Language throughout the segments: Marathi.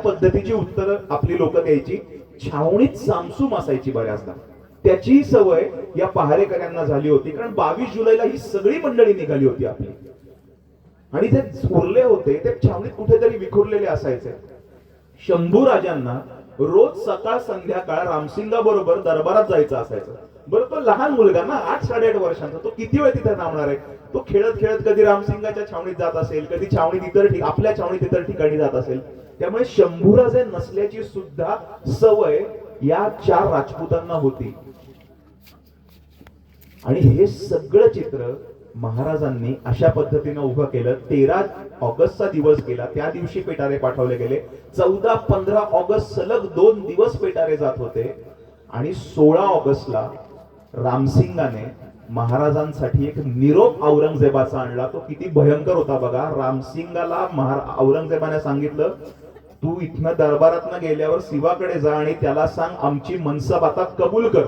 पद्धतीची उत्तरं आपली लोक द्यायची. छावणीत सामसूम असायची बऱ्याचदा. त्याची सवय या पहारेकऱ्यांना झाली होती, कारण 22 जुलैला ही सगळी मंडळी निघाली होती आपली, आणि ते उरले होते ते छावणीत कुठेतरी विखुरलेले असायचे. शंभू राजांना रोज सकाळ संध्याकाळ रामसिंगा बरोबर दरबारात जायचं असायचं. बरं, तो लहान मुलगा ना, 8-8.5 वर्षांचा, तो किती वेळ तिथे थांबणार आहे? तो खेळत खेळत कधी रामसिंगाच्या छावणीत जात असेल, कधी छावणीत आपल्या छावणीत इतर ठिकाणी जात असेल. त्यामुळे शंभूराजे नसल्याची सुद्धा सवय या 4 राजपुतांना होती. आणि हे सगळं चित्र महाराजांनी अशा पद्धतीनं उभं केलं. 13 ऑगस्टचा दिवस गेला, त्या दिवशी पेटारे पाठवले गेले. 14-15 ऑगस्ट सलग 2 दिवस पेटारे जात होते. आणि 16 ऑगस्टला रामसिंगाने महाराजांसाठी एक निरोप औरंगजेबाचा आणला. तो किती भयंकर होता बघा. रामसिंगाला औरंगजेबाने सांगितलं, तू इथनं दरबारातनं गेल्यावर शिवाकडे जा आणि त्याला सांग आमची मनसब आता कबूल कर.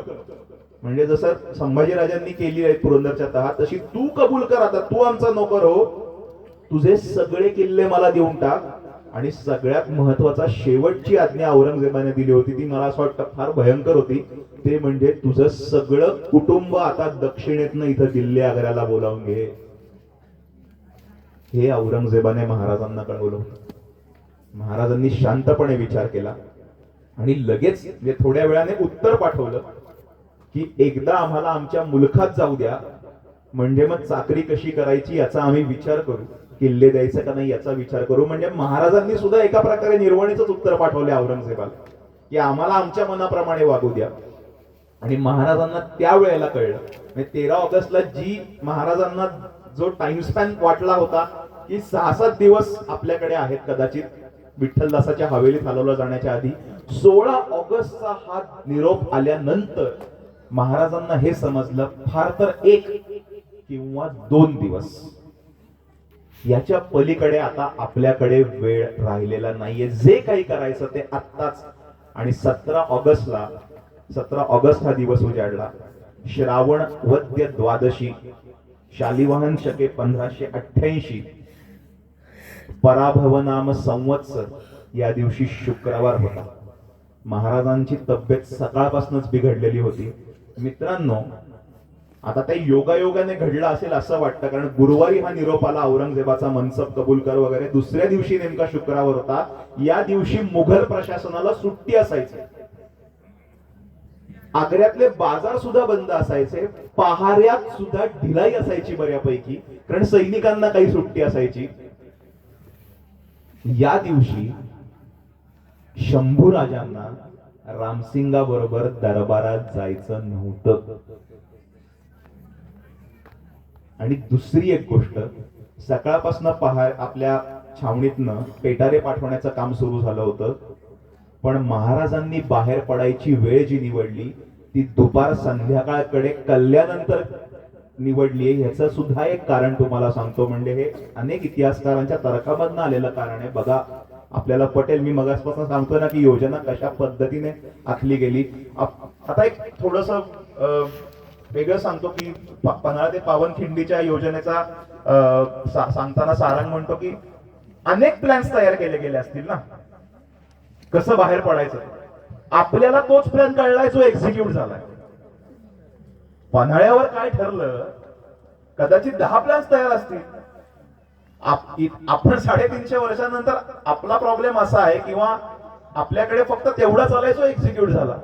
म्हणजे जसं संभाजीराजांनी केली आहे पुरंदरच्या तहात, तशी तू कबूल कर. आता तू आमचा नोकर हो, तुझे सगळे किल्ले मला देऊन टाक. आणि सगळ्यात महत्वाचा शेवटची आज्ञा औरंगजेबाने दिली होती, ती मला असं वाटतं फार भयंकर होती. ते म्हणजे तुझं सगळं कुटुंब आता दक्षिणेतनं इथं दिल्ली आग्र्याला बोलावून घे. हे औरंगजेबाने महाराजांना कळवलं. महाराजांनी शांतपणे विचार केला आणि लगेच थोड्या वेळाने उत्तर पाठवलं की एकदा आम्हाला आमच्या मुलखात जाऊ द्या, म्हणजे मग चाकरी कशी करायची याचा आम्ही विचार करू, किल्ले द्यायचे का नाही याचा विचार करू. म्हणजे महाराजांनी सुद्धा एका प्रकारे निर्वणीच उत्तर पाठवले औरंगजेबाला की आम्हाला आमच्या मनाप्रमाणे वागू द्या. आणि महाराजांना त्यावेळेला कळलं, म्हणजे 13 ऑगस्टला जी महाराजांना जो टाइम स्पॅन वाटला होता की 6-7 दिवस आपल्याकडे आहेत कदाचित विठ्ठलदासाच्या हवेलीत हलवलं जाण्याच्या आधी, 16 ऑगस्टचा हा निरोप आल्यानंतर महाराजांना हे समजलं, फार तर 1 किंवा 2 दिवस याच्या पलीकडे आता आपल्याकडे वेळ राहिलेला नाहीये. जे काही करायचं ते आत्ताच. आणि 17 ऑगस्ट हा दिवस उजाडला. श्रावण वद्य द्वादशी, शालिवाहन शके 1588, पराभव नाम संवत्सर, या दिवशी शुक्रवार होता. महाराजांची तब्येत सकाळपासूनच बिघडलेली होती. मित्रांनो, आता ते योगायोगाने घडलं असेल असं वाटतं, कारण गुरुवारी हा निरोप आला औरंगजेबाचा मनसब कबूल कर वगैरे. दुसऱ्या दिवशी नेमका शुक्रवार होता. या दिवशी मुघल प्रशासनाला सुट्टी असायची. आग्र्यातले बाजार सुद्धा बंद असायचे. पहाऱ्यात सुद्धा ढिलाई असायची बऱ्यापैकी, कारण सैनिकांना काही सुट्टी असायची. या दिवशी शंभूराजांना रामसिंगा बरोबर दरबारात जायचं नव्हतं. आणि दुसरी एक गोष्ट, सकाळपासून आपल्या छावणीतनं पेटारे पाठवण्याचं काम सुरू झालं होतं, पण महाराजांनी बाहेर पडायची वेळ जी निवडली ती दुपार संध्याकाळकडे कल्यानंतर निवडली. ह्याचं सुद्धा एक कारण तुम्हाला सांगतो, म्हणजे हे अनेक इतिहासकारांच्या तर्कामधनं आलेलं कारण आहे. बघा, आपल्याला पटेल, मी मगासपासून सांगतोय ना की योजना कशा पद्धतीने आखली गेली. आता एक थोडस वेगळं सांगतो की पन्हाळा ते पावनखिंडीच्या योजनेचा सांगताना सारंग म्हणतो की अनेक प्लॅन्स तयार केले गेले असतील ना, कसं बाहेर पडायचं. आपल्याला तोच प्लॅन कळलाय जो एक्झिक्यूट झालाय. पन्हाळ्यावर काय ठरलं, कदाचित 10 प्लॅन्स तयार असतील. आपण 350 वर्षांनंतर आपला प्रॉब्लेम असा आहे किंवा आपल्याकडे फक्त तेवढा चालाय जो एक्झिक्यूट झाला.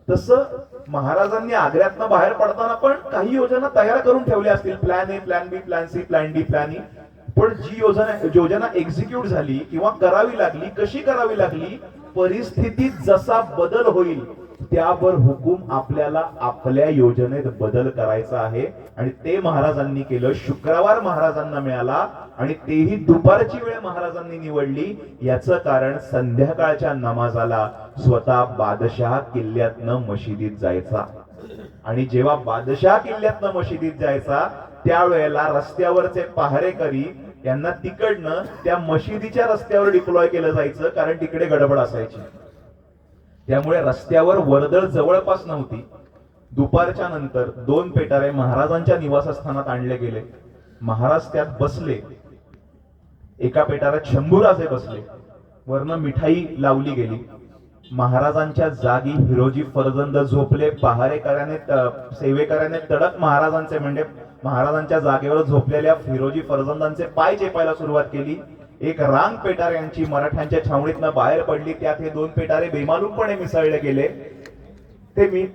तसं महाराजांनी आग्र्यातनं बाहेर पडताना पण काही योजना तयार करून ठेवल्या असतील, plan A, plan B, plan C, plan D, plan E. पण जी योजना एक्झिक्यूट झाली किंवा करावी लागली, कशी करावी लागली, परिस्थितीत जसा बदल होईल त्यावर हुकूम आपल्याला आपल्या योजनेत बदल करायचा आहे. आणि ते महाराजांनी केलं. शुक्रवार महाराजांना मिळाला आणि तेही दुपारची वेळ महाराजांनी निवडली. याचं कारण संध्याकाळच्या नमाजाला स्वतः बादशाह किल्ल्यातनं मशिदीत जायचा. आणि जेव्हा बादशाह किल्ल्यातनं मशिदीत जायचा त्यावेळेला रस्त्यावरचे पहारेकरी यांना तिकडनं त्या मशिदीच्या रस्त्यावर डिप्लॉय केलं जायचं, कारण तिकडे गडबड असायची. त्यामुळे रस्त्यावर वर्दळ जवळपास नव्हती. दुपारच्या नंतर 2 पेटारे महाराजांच्या निवासस्थानात आणले गेले. महाराज त्यात बसले. एका पेटाऱ्यात शंभूराजे बसले वरनं मिठाई लावली गेली. महाराजांच्या जागी हिरोजी फर्जंद झोपले. पहारेकऱ्याने सेवेकऱ्याने तडक महाराजांचे म्हणजे महाराजांच्या जागेवर झोपलेल्या हिरोजी फर्जंदांचे पाय चेपायला सुरुवात केली. एक रांग पेटाऱ्यांची मराठ्यांच्या छावणीतनं बाहेर पडली. त्यात हे दोन पेटारे बेमालूमपणे मिसळले गेले. ते मी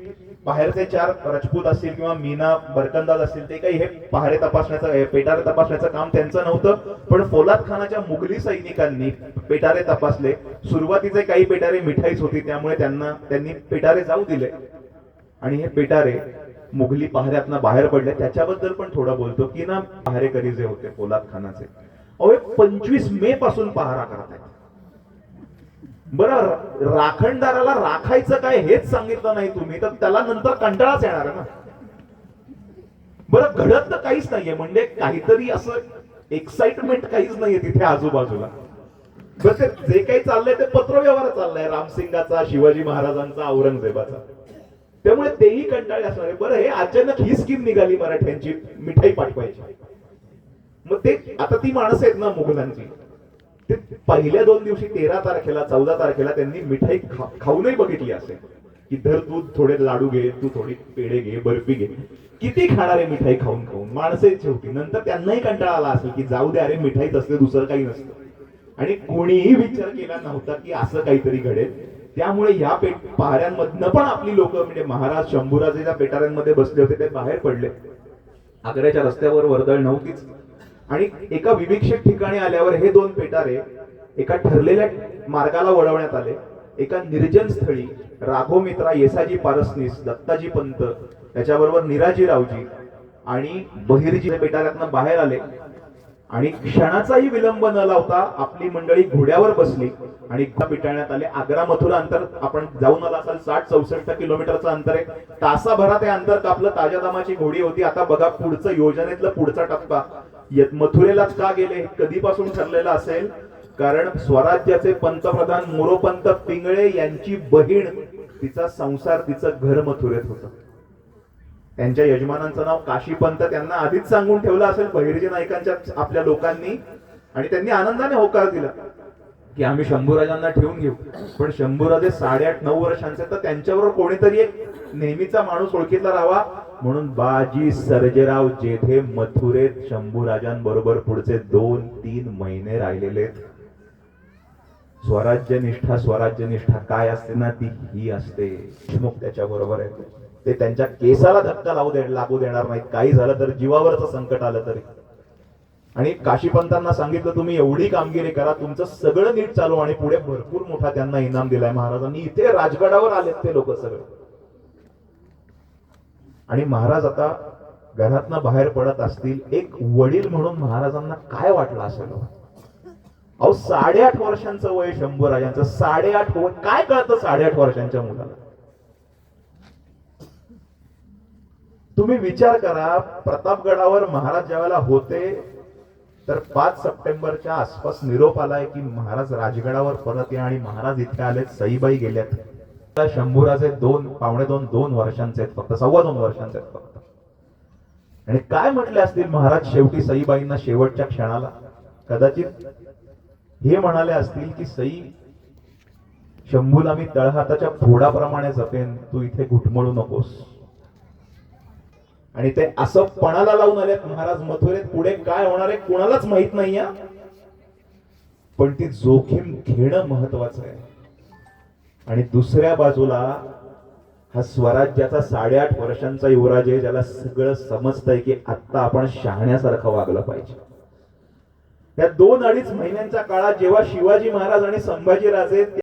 बाहेरचे चार राजपूत असतील किंवा मीना बरकंदाज असतील ते काही हे पहारे तपासण्याचं पेटारे तपासण्याचं काम त्यांचं नव्हतं. पण फौलाद खानाच्या मुघली सैनिकांनी पेटारे तपासले. सुरुवातीचे काही पेटारे मिठाईच होती त्यामुळे त्यांनी पेटारे जाऊ दिले आणि हे पेटारे मुघली पहाऱ्यातनं बाहेर पडले. त्याच्याबद्दल पण थोडं बोलतो की ना पहारेकरी जे होते फौलाद खानाचे, अहो 25 मे पासून पहारा करतायत. बरं, राखणदाराला राखायचं काय हेच सांगितलं नाही तुम्ही तर त्याला नंतर कंटाळाच येणार ना. बरं, घडत तर काहीच नाहीये म्हणजे काहीतरी असं एक्साइटमेंट काहीच नाहीये तिथे आजूबाजूला. बरं, ते जे काही चाललंय ते पत्रव्यवहार चाललाय रामसिंगाचा, शिवाजी महाराजांचा, औरंगजेबाचा. त्यामुळे तेही कंटाळे असणार आहे. बरं, हे अचानक ही स्कीम निघाली मराठ्यांची मिठाई पाठवायची. मग ते आता ती माणसं आहेत ना मुघलांची, ते पहिल्या 2 दिवशी 13 तारखेला 14 तारखेला त्यांनी मिठाई खाऊनही बघितली असेल की धर तू थोडे लाडू घे, तू थोडी पेढे घे, बर्फी घे. किती खाणार आहे मिठाई खाऊन खाऊन माणसं शेवटी. नंतर त्यांनाही कंटाळा आला असेल की जाऊ दे, अरे मिठाईच असते, दुसरं काही नसतं. आणि कोणीही विचार केला नव्हता की असं काहीतरी घडेल. त्यामुळे ह्या पहाऱ्यांमधनं पण आपली लोक म्हणजे महाराज शंभूराजे ज्या पेटाऱ्यांमध्ये बसले होते ते बाहेर पडले. आग्र्याच्या रस्त्यावर वर्दळ नव्हतीच. आणि एका विविक्षित ठिकाणी आल्यावर हे दोन पेटारे एका ठरलेल्या मार्गाला वळवण्यात आले. एका निर्जन स्थळी राघोमित्रा, येसाजी पारसनीस, दत्ताजी पंत, त्याच्याबरोबर निराजीरावजी आणि बहिर्जी पेटाऱ्यातनं बाहेर आले. आणि क्षणाचाही विलंब न लावता आपली मंडळी घोड्यावर बसली आणि पिटाळण्यात आले. आग्रा मथुरा अंतर आपण जाऊन आला असाल, 60-64 किलोमीटरचं अंतर आहे. तासाभरात हे अंतर कापलं. ताज्या दमाची घोडी होती. आता बघा पुढचं योजनेतलं पुढचा टप्पा. मथुरेलाच का गेले कधीपासून ठरलेलं असेल, कारण स्वराज्याचे पंतप्रधान मोरोपंत पिंगळे यांची बहीण, तिचा संसार, तिचं घर मथुरेत होतं. त्यांच्या यजमानांचं नाव काशीपंत. त्यांना आधीच सांगून ठेवलं असेल बहिर्जी नायकांच्या आपल्या लोकांनी आणि त्यांनी आनंदाने होकार दिला की आम्ही शंभूराजांना ठेवून घेऊ. पण शंभूराजे 8.5-9 वर्षांचे, तर त्यांच्याबरोबर कोणीतरी एक नेहमीचा माणूस ओळखीतला राहावा म्हणून बाजी सर्जेराव जेठे मथुरेत शंभूराजांबरोबर पुढचे 2-3 महिने राहिलेले. स्वराज्यनिष्ठा काय असते ना, ती ही असते. मग त्याच्या बरोबर आहे ते त्यांच्या केसाला धक्का लागू देणार नाहीत. काही झालं तर जीवावरचं संकट आलं तरी. आणि काशीपंतांना सांगितलं तुम्ही एवढी कामगिरी करा, तुमचं सगळं नीट चालू. आणि पुढे भरपूर मोठा त्यांना इनाम दिलाय महाराजांनी. इथे राजगडावर आलेत ते लोक सगळे. आणि महाराज आता घरातनं बाहेर पडत असतील. एक वडील म्हणून महाराजांना काय वाटलं असेल. अहो 8.5 वर्षांचं वय शंभूराजांचं. 8.5 वय काय कळतं 8.5 वर्षांच्या मुलाला. तुम्ही विचार करा, प्रतापगडावर महाराज ज्यावेळेला होते तर 5 सप्टेंबरच्या आसपास निरोप आलाय की महाराज राजगडावर परत या. आणि महाराज इथे आलेत, सईबाई गेल्यात. शंभूराजे 2 वर्षांचे आहेत फक्त, 2.25 वर्षांचे आहेत फक्त. आणि काय म्हटले असतील महाराज शेवटी सईबाईंना शेवटच्या क्षणाला. कदाचित हे म्हणाले असतील की सई, शंभूला मी तळहाताच्या फोडाप्रमाणे जपेन, तू इथे घुटमळू नकोस. आणि ते असं पणाला लावून आलेत महाराज मथुरेत. पुढे काय होणार आहे कोणालाच माहित नाही. पण ती जोखीम घेणं महत्वाचं आहे. आणि दुसऱ्या बाजूला हा स्वराज्याचा 8.5 वर्षांचा युवराज आहे, ज्याला सगळं समजतंय की आता आपण शहाण्यासारखं वागलं पाहिजे. या 2-2.5 महिन्यांच्या काळात जेव्हा शिवाजी महाराज आणि संभाजीराजे